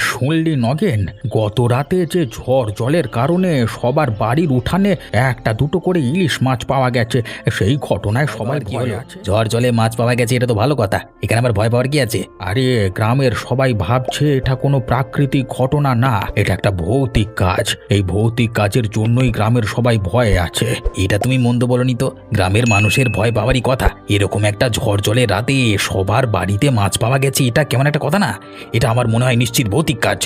শুনলি নগেন, গত রাতে যে ঝড় জলের কারণে সবার বাড়ির উঠানে একটা দুটো করে ইলিশ মাছ পাওয়া গেছে, সেই ঘটনায় সবাই কি ভয় হলো? আছে। ঝড় জলে মাছ পাওয়া গেছে, এটা তো ভালো কথা। এখানে আবার ভয় পাওয়ার কি আছে? আরে, গ্রামের সবাই ভাবছে এটা কোনো প্রাকৃতিক ঘটনা না, এটা একটা ভৌতিক কাজ। এই ভৌতিক কাজের জন্যই গ্রামের সবাই ভয়ে আছে। এটা তুমি মন্দ বলনি তো। গ্রামের মানুষের ভয় পাওয়ারই কথা। এরকম একটা ঝড় জলের রাতে সবার বাড়িতে মাছ পাওয়া গেছে, এটা কেমন একটা কথা না? এটা আমার মনে হয় নিশ্চিত ভৌতিক কাজ।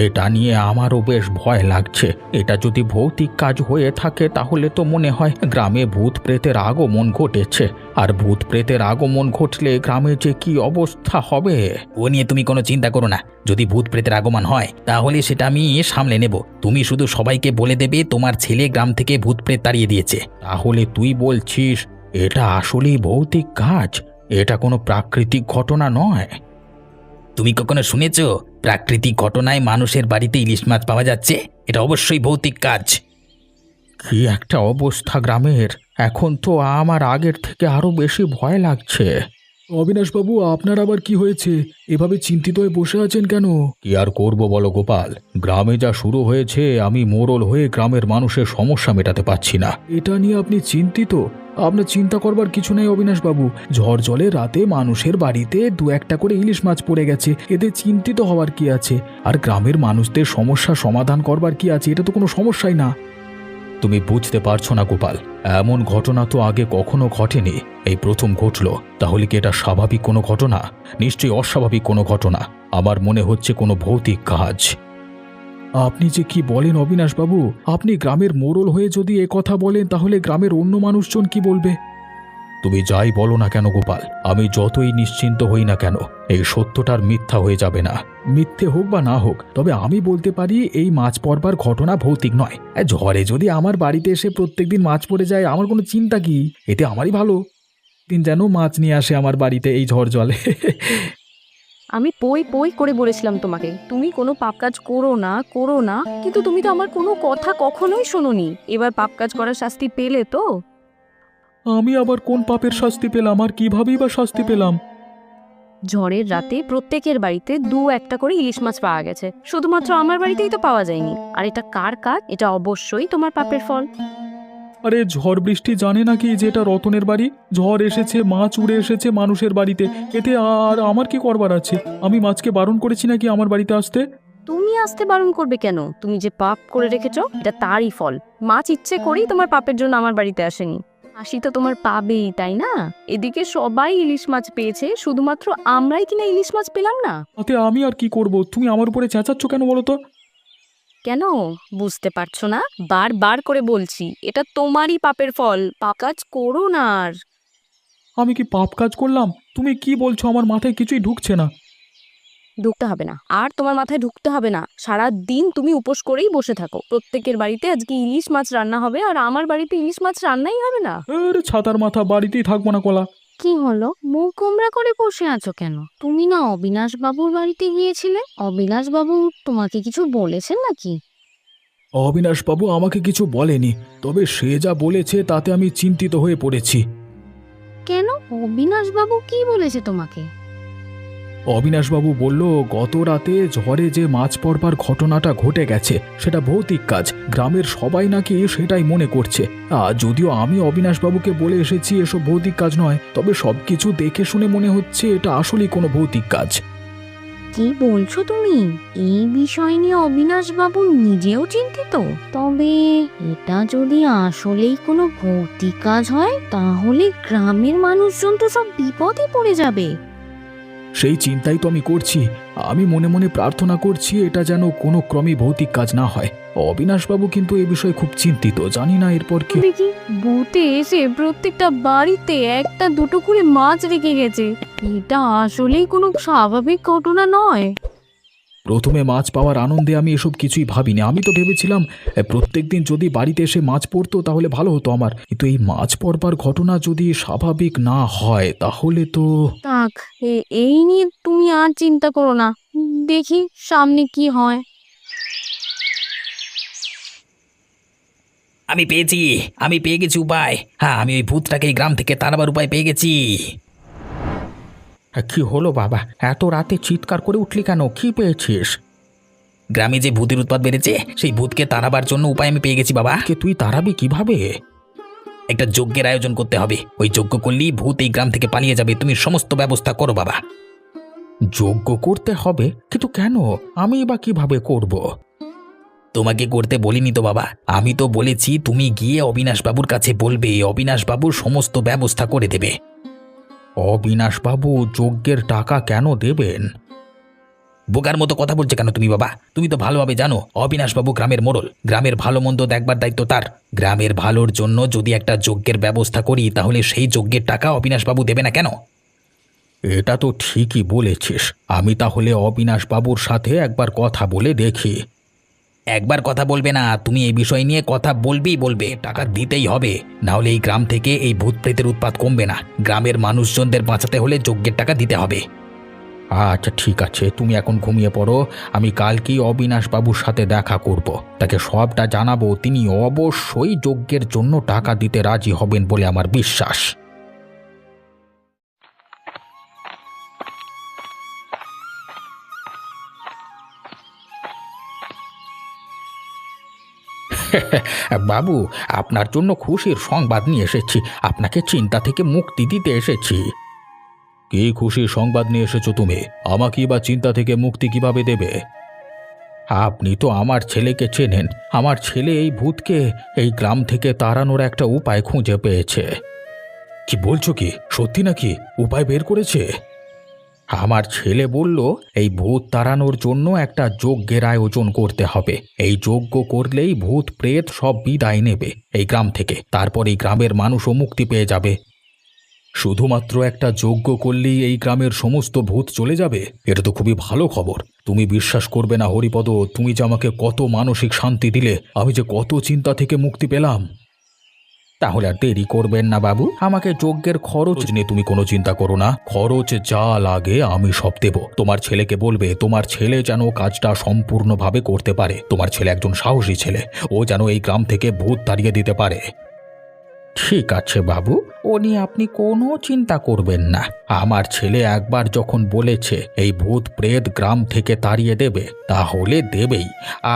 এটা নিয়ে আমারও বেশ ভয় লাগছে। এটা যদি ভৌতিক কাজ হয়ে থাকে তাহলে তো মনে হয় গ্রামে ভূত প্রেতের আগমন ঘটেছে। আর ভূত প্রেতের আগমন ঘটলে গ্রামে যে কি অবস্থা হবে। ও নিয়ে তুমি কোনো চিন্তা করো না। যদি ভূত প্রেতের আগমন হয় তাহলে সেটা আমি সামলে নেব। তুমি শুধু সবাইকে বলে দেবে তোমার ছেলে গ্রাম থেকে ভূত প্রেত তাড়িয়ে দিয়েছে। তাহলে তুই বলছিস এটা আসলেই ভৌতিক কাজ, এটা কোনো প্রাকৃতিক ঘটনা নয়? তুমি কখনো শুনেছো প্রাকৃতিক ঘটনায় মানুষের বাড়িতে ইলিশ মাছ পাওয়া যাচ্ছে? এটা অবশ্যই ভৌতিক কাজ। কি একটা অবস্থা গ্রামের! এখন তো আমার আগের থেকে আরো বেশি ভয় লাগছে। অবিনাশবাবু, আপনার আবার কি হয়েছে? এভাবে চিন্তিত হয়ে বসে আছেন কেন? কি আর করব বলো গোপাল, গ্রামে যা শুরু হয়েছে আমি মোড়ল হয়ে গ্রামের মানুষের সমস্যা মেটাতে পারছি না। এটা নিয়ে আপনি চিন্তিত? আপনার চিন্তা করবার কিছু নেই অবিনাশবাবু। ঝড় জলের রাতে মানুষের বাড়িতে দু একটা করে ইলিশ মাছ পড়ে গেছে, এতে চিন্তিত হওয়ার কি আছে? আর গ্রামের মানুষদের সমস্যা সমাধান করবার কি আছে? এটা তো কোনো সমস্যাই না। তুমি বুঝতে পারছো না গোপাল, এমন ঘটনা তো আগে কখনো ঘটেনি, এই প্রথম ঘটলো। তাহলে কি এটা স্বাভাবিক কোনো ঘটনা? নিশ্চয়ই অস্বাভাবিক কোনো ঘটনা। আমার মনে হচ্ছে কোনো ভৌতিক কাজ। আপনি যে কি বলেন অবিনাশবাবু? আপনি গ্রামের মোড়ল হয়ে যদি এ কথা বলেন তাহলে গ্রামের অন্য মানুষজন কি বলবে? তুমি যাই বলো না কেন গোপাল, আমি যতই নিশ্চিন্ত হই না কেন, এই সত্যটার মিথ্যা হয়ে যাবে না। মিথ্যে হোক বা না হোক, তবে আমি বলতে পারি এই মাছ পড়বার ঘটনা ভৌতিক নয়। ঝড়ে যদি আমার বাড়িতে এসে প্রত্যেকদিন মাছ পড়ে যায়, আমার কোনো চিন্তা কি? এতে আমারই ভালো। দিন যেন মাছ নিয়ে আসে আমার বাড়িতে এই ঝড় জলে। আমি পই পই করে বলেছিলাম তোমাকে তুমি কোনো পাপ কাজ করো না করো না, কিন্তু তুমি তো আমার কোনো কথা কখনোই শোনোনি। এবার পাপ কাজ করার শাস্তি পেলে তো। আমি আবার কোন পাপের শাস্তি পেলাম, আর কিভাবেই বা শাস্তি পেলাম? ঝড়ের রাতে প্রত্যেকের বাড়িতে দু একটা করে ইলিশ মাছ পাওয়া গেছে, শুধুমাত্র আমার বাড়িতেই তো পাওয়া যায়নি। আর এটা কার কাজ? এটা অবশ্যই তোমার পাপের ফল। আরে, ঝড় বৃষ্টি জানে নাকি যে এটা রতনের বাড়ি? ঝড় এসেছে, মাছ উড়ে এসেছে মানুষের বাড়িতে, এতে আর আমার কি করবার আছে? আমি মাছকে বারণ করেছি নাকি আমার বাড়িতে আসতে? তুমি আসতে বারণ করবে কেন? তুমি যে পাপ করে রেখেছো এটা তারই ফল। মাছ ইচ্ছে করেই তোমার পাপের জন্য আমার বাড়িতে আসেনি। হাসি তো তোমার পাবেই, তাই না? এদিকে সবাই ইলিশ মাছ পেয়েছে, শুধুমাত্র আমরাই কিনা ইলিশ মাছ পেলাম না। তাতে আমি আর কি করব? তুমি আমার উপরে চেঁচাচ্ছ কেন বলো তো? কেন বুঝতে পারছো না? বারবার করে বলছি এটা তোমারই পাপের ফল। পাপ কাজ করো না আর। আমি কি পাপ কাজ করলাম? তুমি কি বলছো? আমার মাথায় কিছুই ঢুকছে না। ঢুকতে হবে না, আর তোমার মাথায় ঢুকতে হবে না। সারা দিন তুমি উপোস করেই বসে থাকো। প্রত্যেকের বাড়িতে আজকে ইলিশ মাছ রান্না হবে, আর আমার বাড়িতে ইলিশ মাছ রান্নাই হবে না। আরে, ছাতার মাথা, বাড়িতেই থাকবো না কলা। কি হলো, মুখ গোমরা করে বসে আছো কেন? তুমি না অবিনাশ বাবুর বাড়িতে গিয়েছিলে? অবিনাশ বাবু তোমাকে কিছু বলেছেন নাকি? অবিনাশবাবু আমাকে কিছু বলেনি, তবে সে যা বলেছে তাতে আমি চিন্তিত হয়ে পড়েছি। কেন, অবিনাশ বাবু কি বলেছে তোমাকে? অবিনাশবাবু বলল গত রাতে ঝড়ে যে মাছ পড়বার ঘটনাটা ঘটে গেছে সেটা ভৌতিক কাজ, গ্রামের সবাই নাকি সেটাই মনে করছে। যদিও আমি অবিনাশবাবুকে বলে এসেছি এসব ভৌতিক কাজ নয়, তবে সবকিছু দেখে শুনে মনে হচ্ছে এটা আসলেই কোনো ভৌতিক কাজ। কি বলছো তুমি? এই বিষয় নিয়ে অবিনাশ বাবু নিজেও চিন্তিত? তবে এটা যদি আসলেই কোনো ভৌতিক কাজ হয় তাহলে গ্রামের মানুষজন তো সব বিপদে পড়ে যাবে। সেই চিন্তাই তো আমি করছি। আমি মনে মনে প্রার্থনা করছি এটা যেন কোনো ক্রমে ভৌতিক কাজ না হয়। অবিনাশবাবু কিন্তু এ বিষয়ে খুব চিন্তিত, জানি না এরপর কি। দেখি ভূতে এসে প্রত্যেকটা বাড়িতে একটা দুটো করে মাছ রেখে গেছে। এটা আসলেই কোনো স্বাভাবিক ঘটনা নয়। প্রথমে মাছ পাওয়ার আনন্দে আমি এসব কিছুই ভাবিনি। আমি তো ভেবেছিলাম প্রত্যেকদিন যদি বাড়িতে এসে মাছ পড়তো তাহলে ভালো হতো আমার, কিন্তু এই মাছ পড়বার ঘটনা যদি স্বাভাবিক না হয় তাহলে তো। থাক, এই নিয়ে তুমি আর চিন্তা করো না। দেখি সামনে কি হয়। আমি পেয়ে গেছি উপায়। হ্যাঁ, আমি ওই ভূতটাকে এই গ্রাম থেকে তাড়াবার উপায় পেয়ে গেছি। কি হলো বাবা, এত রাতে চিৎকার করে উঠলি কেন? কি পেয়েছিস? গ্রামে যে ভূতের উৎপাত বেড়েছে সেই ভূতকে তাড়াবার জন্য উপায় আমি পেয়ে গেছি বাবা। কে তুই তাড়াবি কিভাবে? একটা যজ্ঞের আয়োজন করতে হবে, ওই যজ্ঞ করলেই ভূত এই গ্রাম থেকে পালিয়ে যাবে। তুমি সমস্ত ব্যবস্থা করো বাবা। যজ্ঞ করতে হবে? কিন্তু কেন? আমি বা কিভাবে করব? তোমাকে করতে বলিনি তো বাবা, আমি তো বলেছি তুমি গিয়ে অবিনাশবাবুর কাছে বলবে, অবিনাশবাবু সমস্ত ব্যবস্থা করে দেবে। অবিনাশবাবু যজ্ঞের টাকা কেন দেবেন? বোকার মতো কথা বলছে কেন তুমি বাবা? তুমি তো ভালোভাবে জানো অবিনাশবাবু গ্রামের মোড়ল, গ্রামের ভালো মন্দ দেখবার দায়িত্ব তার। গ্রামের ভালোর জন্য যদি একটা যজ্ঞের ব্যবস্থা করি তাহলে সেই যজ্ঞের টাকা অবিনাশবাবু দেবে না কেন? এটা তো ঠিকই বলেছিস। আমি তাহলে অবিনাশবাবুর সাথে একবার কথা বলে দেখি। একবার কথা বলবে না, তুমি এই বিষয় নিয়ে কথা বলবে, টাকা দিতেই হবে, না হলে এই গ্রাম থেকে এই ভূত প্রেতের উৎপাত কমবে না। গ্রামের মানুষজনদের বাঁচাতে হলে যজ্ঞের টাকা দিতে হবে। আচ্ছা ঠিক আছে, তুমি এখন ঘুমিয়ে পড়ো। আমি কালকেই অবিনাশবাবুর সাথে দেখা করব, তাকে সবটা জানাবো। তিনি অবশ্যই যজ্ঞের জন্য টাকা দিতে রাজি হবেন বলে আমার বিশ্বাস। বাবু, আপনার জন্য খুশির সংবাদ নিয়ে এসেছি। আপনাকে চিন্তা থেকে মুক্তি দিতে এসেছি। কি খুশির সংবাদ নিয়ে এসেছো তুমি? আমাকে বা চিন্তা থেকে মুক্তি কিভাবে দেবে? আপনি তো আমার ছেলেকে চেনেন। আমার ছেলে এই ভূতকে এই গ্রাম থেকে তাড়ানোর একটা উপায় খুঁজে পেয়েছে। কি বলছো? কি সত্যি নাকি? উপায় বের করেছে? আমার ছেলে বলল এই ভূত তাড়ানোর জন্য একটা যজ্ঞের আয়োজন করতে হবে। এই যজ্ঞ করলেই ভূত প্রেত সব বিদায় নেবে এই গ্রাম থেকে। তারপর এই গ্রামের মানুষও মুক্তি পেয়ে যাবে। শুধুমাত্র একটা যজ্ঞ করলেই এই গ্রামের সমস্ত ভূত চলে যাবে? এটা তো খুবই ভালো খবর। তুমি বিশ্বাস করবে না হরিপদ, তুমি যে আমাকে কত মানসিক শান্তি দিলে, আমি যে কত চিন্তা থেকে মুক্তি পেলাম। তাহলে আর দেরি করবেন না বাবু, আমাকে যজ্ঞের খরচ নিয়ে তুমি কোনো চিন্তা করো না। খরচ যা লাগে আমি সব দেব। তোমার ছেলেকে বলবে তোমার ছেলে যেন কাজটা সম্পূর্ণভাবে করতে পারে। তোমার ছেলে একজন সাহসী ছেলে, ও যেন এই গ্রাম থেকে ভূত তাড়িয়ে দিতে পারে। ঠিক আছে বাবু, ও নিয়ে আপনি কোনো চিন্তা করবেন না। আমার ছেলে একবার যখন বলেছে এই ভূত প্রেত গ্রাম থেকে তাড়িয়ে দেবে, তাহলে দেবেই।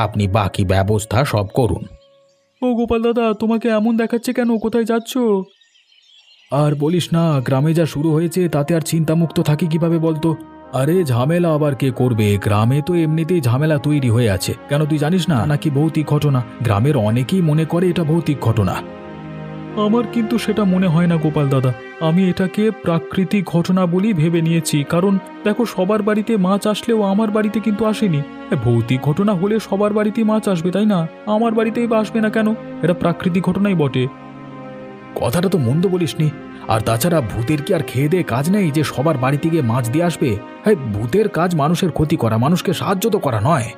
আপনি বাকি ব্যবস্থা সব করুন। ও গোপাল দাদা, তোমাকে এমন দেখাচ্ছে কেন? কোথায় যাচ্ছ? আর বলিস না, গ্রামে যা শুরু হয়েছে তাতে আর চিন্তামুক্ত থাকি কিভাবে বলতো? আরে ঝামেলা আবার কে করবে? গ্রামে তো এমনিতেই ঝামেলা তৈরি হয়ে আছে। কেন তুই জানিস না নাকি ভৌতিক ঘটনা? গ্রামের অনেকেই মনে করে এটা ভৌতিক ঘটনা। আমার কিন্তু সেটা মনে হয় না গোপাল দাদা। আমি এটাকে প্রাকৃতিক ঘটনা বলেই ভেবে নিয়েছি। কারণ দেখো, সবার বাড়িতে মাছ আসলেও আমার বাড়িতে কিন্তু আসেনি। ভৌতিক ঘটনা হলে সবার বাড়িতেই মাছ আসবে, তাই না? আমার বাড়িতেই বা আসবে না কেন? এটা প্রাকৃতিক ঘটনাই বটে। কথাটা তো মন্দ বলিসনি। আর তাছাড়া ভূতের কি আর খেয়ে দিয়ে কাজ নেই যে সবার বাড়িতে গিয়ে মাছ দিয়ে আসবে? হ্যাঁ, ভূতের কাজ মানুষের ক্ষতি করা, মানুষকে সাহায্য তো করা নয়।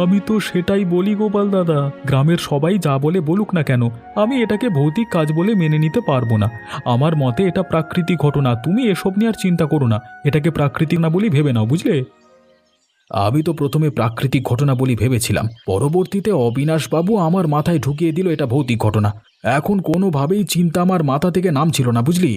আমি তো সেটাই বলি গোপাল দাদা। গ্রামের সবাই যা বলে বলুক না কেন, আমি এটাকে ভৌতিক কাজ বলে মেনে নিতে পারবো না। আমার মতে এটা প্রাকৃতিক ঘটনা। তুমি এসব নিয়ে আর চিন্তা করো না। এটাকে প্রাকৃতিক না বলি ভেবে নাও, বুঝলে? আমি তো প্রথমে প্রাকৃতিক ঘটনা বলি ভেবেছিলাম, পরবর্তীতে অবিনাশবাবু আমার মাথায় ঢুকিয়ে দিল এটা ভৌতিক ঘটনা। এখন কোনোভাবেই চিন্তা আমার মাথা থেকে নামছিল না, বুঝলি?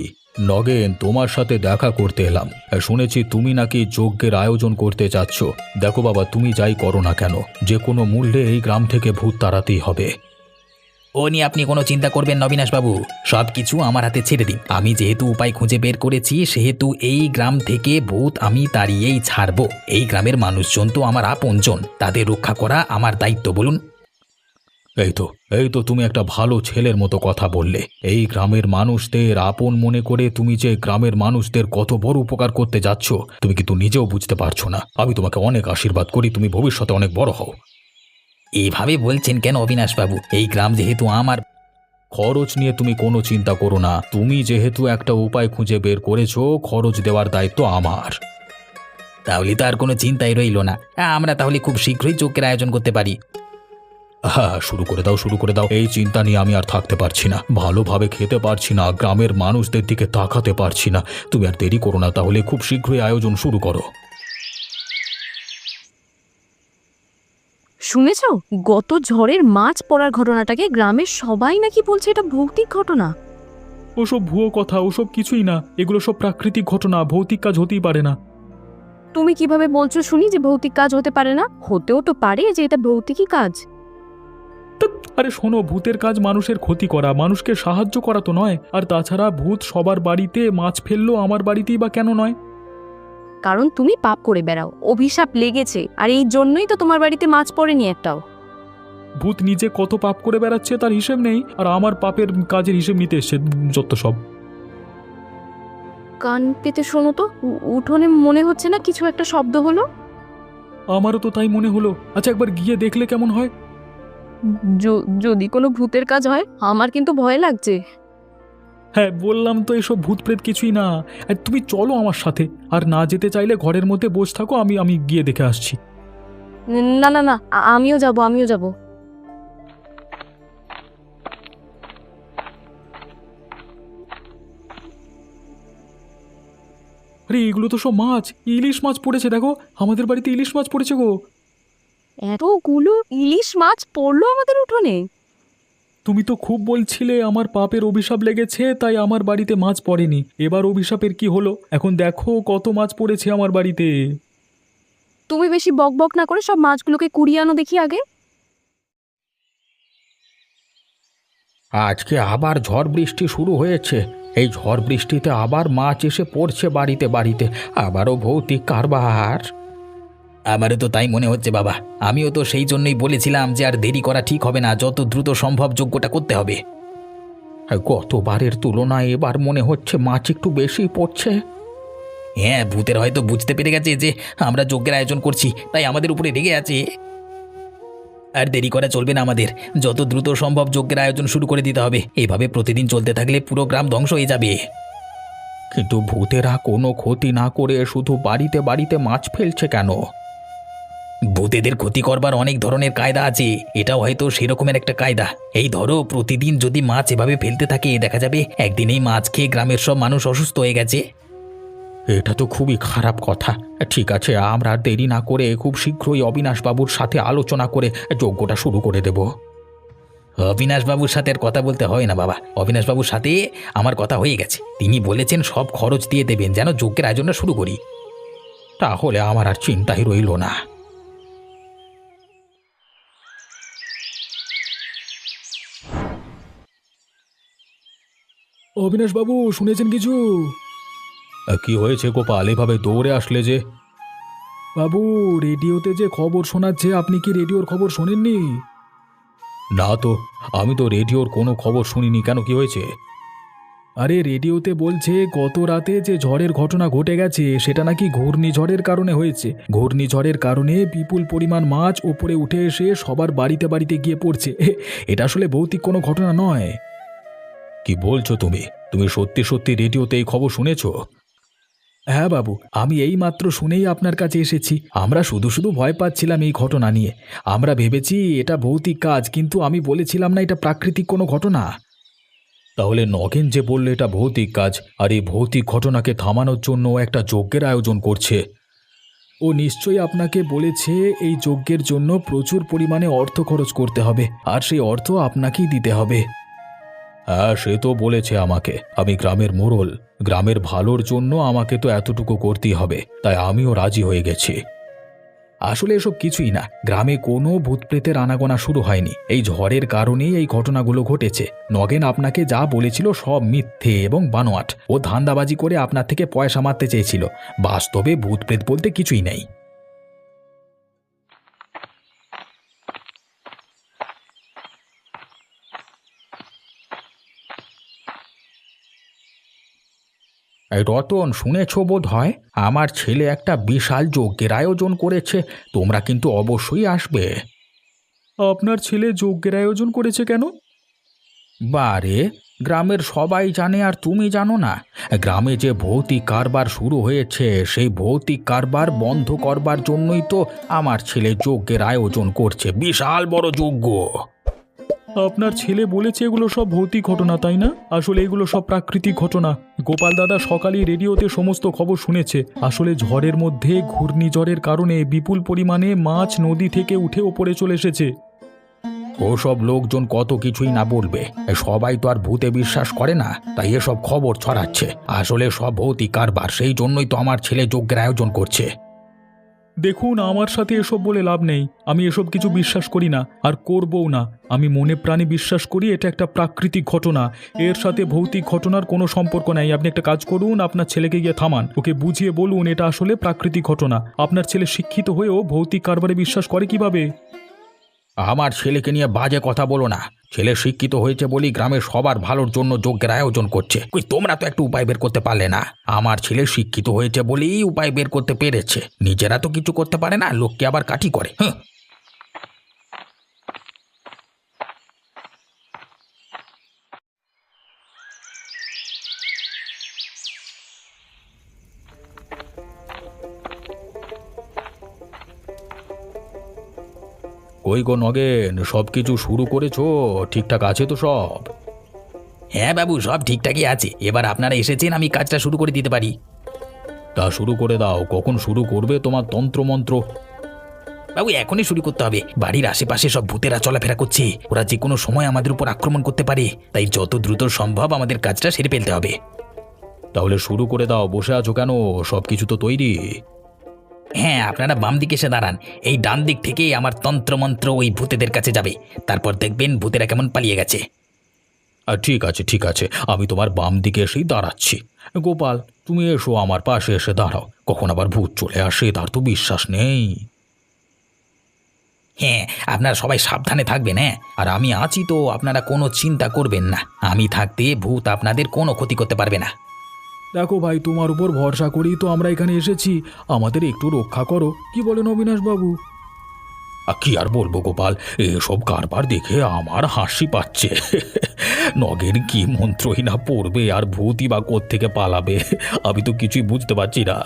নগেন, তোমার সাথে দেখা করতে এলাম। শুনেছি তুমি নাকি যজ্ঞের আয়োজন করতে চাচ্ছ। দেখো বাবা, তুমি যাই করো না কেন, যে কোনো মূল্যে এই গ্রাম থেকে ভূত তাড়াতেই হবে। ও নিয়ে আপনি কোনো চিন্তা করবেন না অবিনাশবাবু, সব কিছু আমার হাতে ছেড়ে দিন। আমি যেহেতু উপায় খুঁজে বের করেছি, সেহেতু এই গ্রাম থেকে ভূত আমি তাড়িয়েই ছাড়বো। এই গ্রামের মানুষজন তো আমার আপনজন, তাদের রক্ষা করা আমার দায়িত্ব। বলুন। এই তো তুমি একটা ভালো ছেলের মতো কথা বললে। এই গ্রামের মানুষদের আপন মনে করে তুমি যে গ্রামের মানুষদের কত বড় উপকার করতে যাচ্ছ, তুমি কিন্তু নিজেও বুঝতে পারছো না। আমি তোমাকে অনেক আশীর্বাদ করি, তুমি ভবিষ্যতে অনেক বড় হও। এইভাবে বলছেন কেন অবিনাশবাবু? এই গ্রাম যেহেতু আমার। খরচ নিয়ে তুমি কোনো চিন্তা করো না। তুমি যেহেতু একটা উপায় খুঁজে বের করেছো, খরচ দেওয়ার দায়িত্ব আমার। তাহলে তো আর কোনো চিন্তাই রইল না। আমরা তাহলে খুব শীঘ্রই যজ্ঞের আয়োজন করতে পারি। হ্যাঁ, শুরু করে দাও। এই চিন্তা নিয়ে আমি আর থাকতে পারছি না। ভালোভাবে খেতে পারছি না, গ্রামের মানুষদের দিকে তাকাতে পারছি না। তুমি আর দেরি করো না, তাহলে খুব শীঘ্রই আয়োজন শুরু করো। শুনেছো, গত ঝড়ের মাছ পড়ার ঘটনাটাকে গ্রামের সবাই নাকি বলছে এটা ভৌতিক ঘটনা। ওসব ভুয়ো কথা, ওসব কিছুই না, এগুলো সব প্রাকৃতিক ঘটনা, ভৌতিক কাজ হতেই পারে না। তুমি কিভাবে বলছো শুনি যে ভৌতিক কাজ হতে পারে না? হতেও তো পারে যে এটা ভৌতিকই কাজ। আরে শোনো, ভূতের কাজ মানুষের ক্ষতি করা, মানুষকে সাহায্য করা তো নয়। আর তাছাড়া ভূত সবার বাড়িতে মাছ ফেললো, আমার বাড়িতেই বা কেন নয়? কারণ তুমি পাপ করে বেড়াও, অভিশাপ লেগেছে, আর এই জন্যই তো তোমার বাড়িতে মাছ পড়েনি একটাও। ভূত নিজে কত পাপ করে বেড়াচ্ছে তার হিসেব নেই, আর আমার পাপের কাজের হিসেব নিতে এসছে যত সব। কান পেতে শোনো তো, উঠোনে মনে হচ্ছে না কিছু একটা শব্দ হলো? আমারও তো তাই মনে হলো। আচ্ছা, একবার গিয়ে দেখলে কেমন হয়? যদি কোনো ভূতের কাজ হয়, আমার কিন্তু ভয় লাগছে। হ্যাঁ, বললাম তো এসব ভূত প্রেত কিছুই না। আর তুমি চলো আমার সাথে, আর না যেতে চাইলে ঘরের মধ্যে বসে থাকো, আমি গিয়ে দেখে আসছি। না না না, আমিও যাব, আমিও যাব। আরে এগুলো তো সব মাছ, ইলিশ মাছ পড়েছে, দেখো আমাদের বাড়িতে ইলিশ মাছ পড়েছে গো। এতগুলো ইলিশ মাছ পড়লো আমাদের উঠোনে? তুমি তো খুব বলছিলে আমার পাপের অভিশাপ লেগেছে, তাই আমার বাড়িতে মাছ পড়েনি। এবার অভিশাপের কি হলো, এখন দেখো কত মাছ পড়েছে আমার বাড়িতে। তুমি বেশি বকবক না করে সব মাছগুলোকে কুড়িয়ে আনো দেখি আগে। আজকে আবার ঝড় বৃষ্টি শুরু হয়েছে। এই ঝড় বৃষ্টিতে আবার মাছ এসে পড়ছে বাড়িতে বাড়িতে, আবারও ভৌতিক কারবার। আমারও তো তাই মনে হচ্ছে বাবা। আমিও তো সেই জন্যই বলেছিলাম যে আর দেরি করা ঠিক হবে না, যত দ্রুত সম্ভব যজ্ঞটা করতে হবে। গতবারের তুলনায় এবার মনে হচ্ছে মাছ একটু বেশি পড়ছে। হ্যাঁ, ভূতের হয়তো বুঝতে পেরে গেছে যে আমরা যজ্ঞের আয়োজন করছি, তাই আমাদের উপরে রেগে আছে। আর দেরি করা চলবে না আমাদের, যত দ্রুত সম্ভব যজ্ঞের আয়োজন শুরু করে দিতে হবে। এইভাবে প্রতিদিন চলতে থাকলে পুরো গ্রাম ধ্বংস হয়ে যাবে। কিন্তু ভূতেরা কোনো ক্ষতি না করে শুধু বাড়িতে বাড়িতে মাছ ফেলছে কেন? ভূতেদের ক্ষতি করবার অনেক ধরনের কায়দা আছে, এটাও হয়তো সেরকমের একটা কায়দা। এই ধরো, প্রতিদিন যদি মাছ এভাবে ফেলতে থাকে, দেখা যাবে একদিন এই মাছ খেয়ে গ্রামের সব মানুষ অসুস্থ হয়ে গেছে। এটা তো খুবই খারাপ কথা। ঠিক আছে, আমরা আর দেরি না করে খুব শীঘ্রই অবিনাশবাবুর সাথে আলোচনা করে যজ্ঞটা শুরু করে দেব। অবিনাশবাবুর সাথে আর কথা বলতে হয় না বাবা, অবিনাশবাবুর সাথে আমার কথা হয়ে গেছে। তিনি বলেছেন সব খরচ দিয়ে দেবেন যেন যজ্ঞের আয়োজনটা শুরু করি। তাহলে আমার আর চিন্তাই রইল না। অবিনাশবাবু, শুনেছেন কিছু? কি হয়েছে গোপাল, এভাবে দৌড়ে আসলে যে? বাবু, রেডিওতে যে খবর শোনাচ্ছে, আপনি কি রেডিওর খবর শোনেননি? না তো, আমি তো রেডিওর কোনো খবর শুনিনি। কেন, কি হয়েছে? আরে রেডিওতে বলছে গত রাতে যে ঝড়ের ঘটনা ঘটে গেছে সেটা নাকি ঘূর্ণিঝড়ের কারণে হয়েছে। ঘূর্ণিঝড়ের কারণে বিপুল পরিমাণ মাছ ওপরে উঠে এসে সবার বাড়িতে বাড়িতে গিয়ে পড়ছে। এটা আসলে ভৌতিক কোনো ঘটনা নয়। কি বলছো তুমি? তুমি সত্যি সত্যি রেডিওতে এই খবর শুনেছো? হ্যাঁ বাবু, আমি এই মাত্র শুনেই আপনার কাছে এসেছি। আমরা শুধু শুধু ভয় পাচ্ছিলাম এই ঘটনা নিয়ে। আমরা ভেবেছি এটা ভৌতিক কাজ, কিন্তু আমি বলেছিলাম না এটা প্রাকৃতিক কোনো ঘটনা। তাহলে নগেন যে বললে এটা ভৌতিক কাজ, আর এই ভৌতিক ঘটনাকে থামানোর জন্য ও একটা যজ্ঞের আয়োজন করছে। ও নিশ্চয়ই আপনাকে বলেছে এই যজ্ঞের জন্য প্রচুর পরিমাণে অর্থ খরচ করতে হবে, আর সেই অর্থ আপনাকেই দিতে হবে। হ্যাঁ, সে তো বলেছে আমাকে। আমি গ্রামের মোড়ল, গ্রামের ভালোর জন্য আমাকে তো এতটুকু করতেই হবে, তাই আমিও রাজি হয়ে গেছি। আসলে এসব কিছুই না, গ্রামে কোনো ভূতপ্রেতের আনাগোনা শুরু হয়নি। এই ঝড়ের কারণেই এই ঘটনাগুলো ঘটেছে। নগেন আপনাকে যা বলেছিল সব মিথ্যে এবং বানোয়াট। ও ধান্দাবাজি করে আপনার থেকে পয়সা মারতে চেয়েছিল। বাস্তবে ভূতপ্রেত বলতে কিছুই নেই। এই রতন, শুনেছ বোধ হয় আমার ছেলে একটা বিশাল যজ্ঞের আয়োজন করেছে। তোমরা কিন্তু অবশ্যই আসবে। আপনার ছেলে যজ্ঞের আয়োজন করেছে কেন? বারে, গ্রামের সবাই জানে আর তুমি জানো না? গ্রামে যে ভৌতিক কারবার শুরু হয়েছে, সেই ভৌতিক কারবার বন্ধ করবার জন্যই তো আমার ছেলে যজ্ঞের আয়োজন করছে, বিশাল বড় যজ্ঞ। আপনার ছেলে বলেছে এগুলো সব ভৌতিক ঘটনা, তাই না? আসলে এগুলো সব প্রাকৃতিক ঘটনা। গোপাল দাদা সকালেই রেডিওতে সমস্ত খবর শুনেছে। আসলে ঝড়ের মধ্যে ঘূর্ণিঝড়ের কারণে বিপুল পরিমাণে মাছ নদী থেকে উঠে ওপরে চলে এসেছে। ওসব লোকজন কত কিছুই না বলবে, সবাই তো আর ভূতে বিশ্বাস করে না, তাই এসব খবর ছড়াচ্ছে। আসলে সব ভৌতিক কারবার, সেই জন্যই তো আমার ছেলে যজ্ঞের আয়োজন করছে। দেখুন, আমার সাথে এসব বলে লাভ নেই। আমি এসব কিছু বিশ্বাস করি না, আর করবও না। আমি মনে প্রাণে বিশ্বাস করি এটা একটা প্রাকৃতিক ঘটনা, এর সাথে ভৌতিক ঘটনার কোনো সম্পর্ক নাই। আপনি একটা কাজ করুন, আপনার ছেলেকে গিয়ে থামান, ওকে বুঝিয়ে বলুন এটা আসলে প্রাকৃতিক ঘটনা। আপনার ছেলে শিক্ষিত হয়েও ভৌতিক কারবারে বিশ্বাস করে কিভাবে? আমার ছেলেকে নিয়ে বাজে কথা বলো না। ছেলে শিক্ষিত হয়েছে বলি গ্রামের সবার ভালোর জন্য যজ্ঞের আয়োজন করছে। কই তোমরা তো একটু উপায় বের করতে পারলে না? আমার ছেলে শিক্ষিত হয়েছে বলেই উপায় বের করতে পেরেছে, নিজেরা তো কিছু করতে পারে না, লোককে আবার কাঠি করে। কই গো নগেন, সব কিছু শুরু করেছো? ঠিকঠাক আছে তো সব? হ্যাঁ বাবু, সব ঠিকঠাকই আছে। এবার আপনারা এসেছেন, আমি কাজটা শুরু করে দিতে পারি। তা শুরু করে দাও। কখন শুরু করবে তোমার তন্ত্রমন্ত্র? বাবু, এখনই শুরু করতে হবে। বাড়ির আশেপাশে সব ভূতেরা চলাফেরা করছে, ওরা যে কোনো সময় আমাদের উপর আক্রমণ করতে পারে, তাই যত দ্রুত সম্ভব আমাদের কাজটা সেরে ফেলতে হবে। তাহলে শুরু করে দাও। বসে আছো কেন? সব কিছু তো তৈরি। হ্যাঁ, আপনারা বাম দিকে এসে দাঁড়ান। এই ডান দিক থেকেই আমার তন্ত্রমন্ত্র ওই ভূতেদের কাছে যাবে। তারপর দেখবেন ভূতেরা কেমন পালিয়ে গেছে। আর ঠিক আছে, ঠিক আছে, আমি তোমার বাম দিকে এসেই দাঁড়াচ্ছি। গোপাল, তুমি এসো আমার পাশে এসে দাঁড়াও। কখন আবার ভূত চলে আসে তার তো বিশ্বাস নেই। হ্যাঁ, আপনারা সবাই সাবধানে থাকবেন। হ্যাঁ, আর আমি আছি তো, আপনারা কোনো চিন্তা করবেন না। আমি থাকতে ভূত আপনাদের কোনো ক্ষতি করতে পারবে না। দেখো ভাই, তোমার উপর ভরসা করেই তো আমরা এখানে এসেছি। আমাদের একটু রক্ষা করো, কি বলেন অবিনাশবাবু? কি আর বলবো গোপাল, এসব কারবার দেখে আমার হাসি পাচ্ছে। নগেন কি মন্ত্রই না পড়বে আর ভূতই বা কোত্থেকে পালাবে, আমি তো কিছুই বুঝতে পারছি না।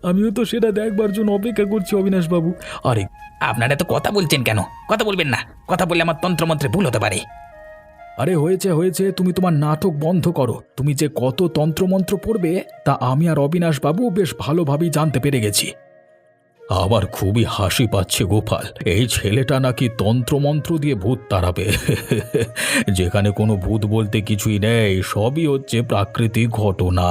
আমিও তো সেটা দেখবার জন্য অপেক্ষা করছি অবিনাশবাবু। আরে আপনারা তো কথা বলছেন কেন? কথা বলবেন না। কথা বললে আমার তন্ত্রমন্ত্রে ভুল হতে পারে। আরে হয়েছে হয়েছে, তুমি তোমার নাটক বন্ধ করো। তুমি যে কত তন্ত্রমন্ত্র পড়বে তা আমি আর অবিনাশবাবু বেশ ভালোভাবেই জানতে পেরে গেছি। আমার খুবই হাসি পাচ্ছে গোপাল, এই ছেলেটা নাকি তন্ত্রমন্ত্র দিয়ে ভূত তাড়াবে। যেখানে কোনো ভূত বলতে কিছুই নেই, সবই হচ্ছে প্রাকৃতিক ঘটনা।